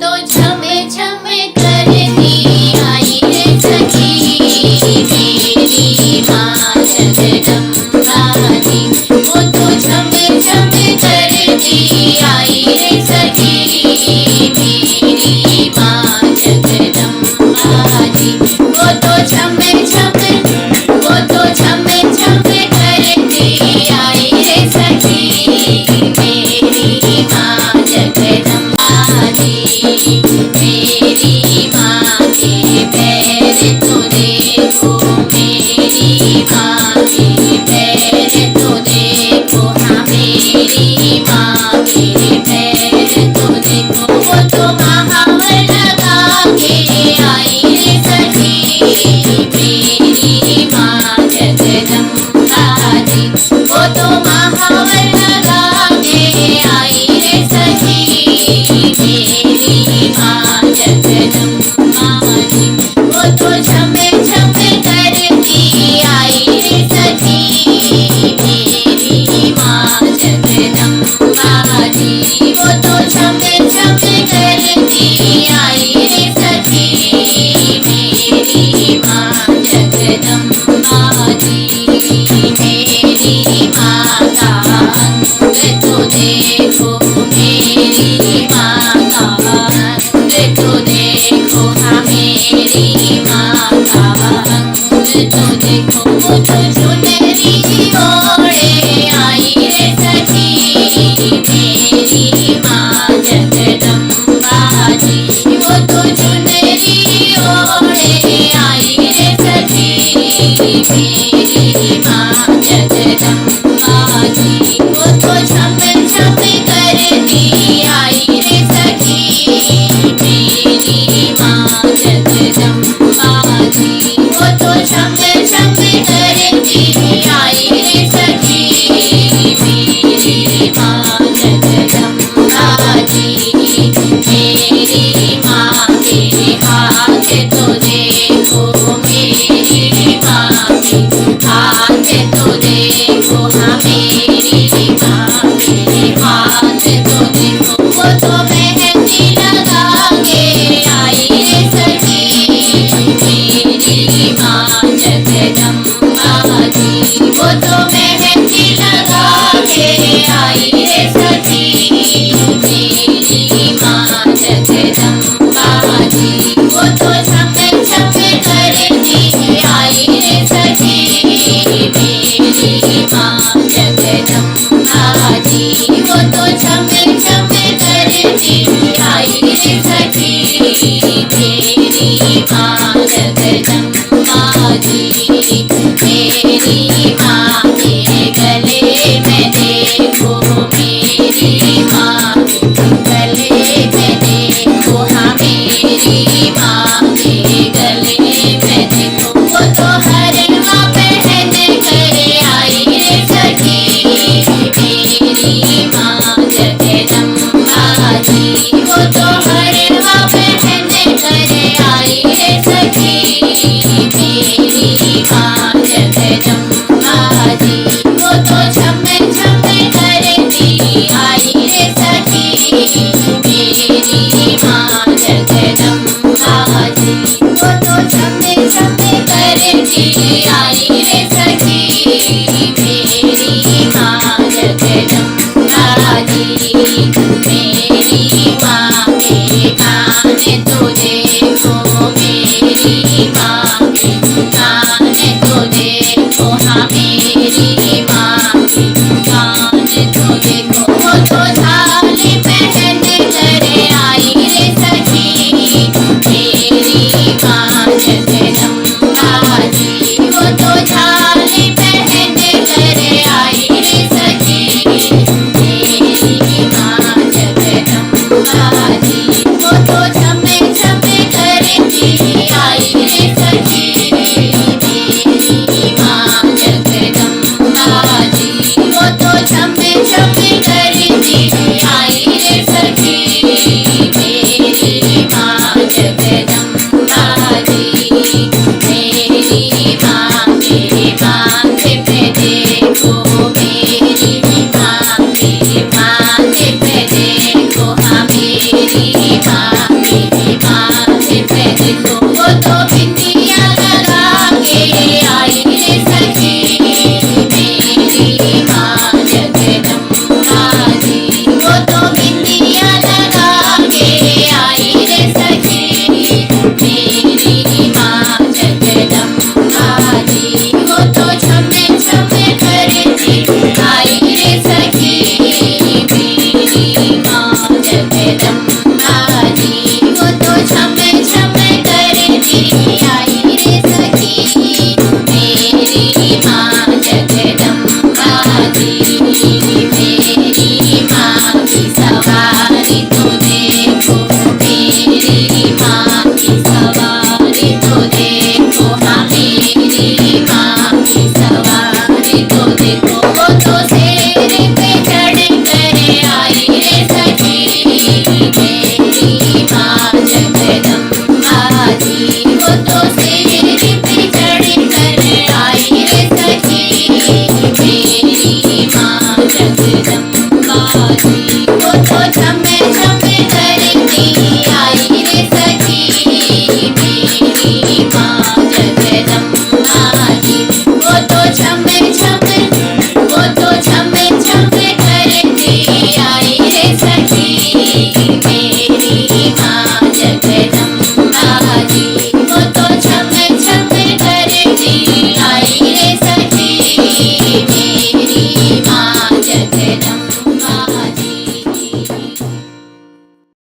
तो झमे झमे करती आई रे सखी मेरी माँ जगदम्बा जी। वो तो झमे झमे करती आई रे सखी मेरी माँ जगदम्बा जी। वो तो झमे झमे करती आई रे सखी मेरी माँ जगदम्बा जी। मेरी माँ के पैर तो देखो, मेरी माँ के पैर तो देखो, हाँ मेरी माँ के पैर तो देखो। वो तो महावर लगा के आई रे सखी मेरी माँ जगदम्बा जी। वो तो महावर लगा के आई रे सखी मेरी माँ जगदम्बा जी। वो तो झमे झमे करती आई रे सखी मेरी माँ जगदम्बा जी। वो तो झमे झमे करती आई रे सखी मेरी माँ जगदम्बा जी। मेरी माँ का अंग तो देखो, मेरी माँ का अंग तो देखो, हाँ मेरी माँ का अंग तो देखो। वो तो चुनरी ओढ़े आई रे सखी मेरी माँ जगदम्बा जी। वो तो चुनरी ओढ़े आई रे सखी मेरी माँ जगदम्बा जी। वो तो झमे झमे करती आई रे सखी मेरी माँ जगदम्बा जी। वो तो झमे झमे करती आई रे सखी मेरी माँ जगदम्बा जी। मेरी माँ के हाथ तो देखो, मेरी माँ के हाथ तो देखो, हाँ मेरी माँ के हाथ तो देखो। वो तो मेहंदी लगा के आई रे सखी मेरी माँ जगदम्बा जी। वो तो मेहंदी लगा के आई रे सखी मेरी माँ जगदम्बा जी। वो तो झमे झमे करती आई रे सखी मेरी माँ जगदम्बा जी। वो तो झमे झमे करती आई रे सखी मेरी माँ जगदम्बा जी। मेरी माँ के गले में देखो, मेरी माँ के गले में देखो, हाँ मेरी माँ के गले में देखो। वो तो हरवा पहन कर आई रे सखी मेरी माँ जगदम्बा जी। वो तो हरवा पहन कर आई रे सखी मेरी माँ जगदम्बा जी। वो तो झमे झमे करती आई रे सखी मेरी माँ जगदम्बा जी। वो तो झमे झमे करती आई रे सखी मेरी माँ जगदम्बा जी। मेरी माँ के कान तो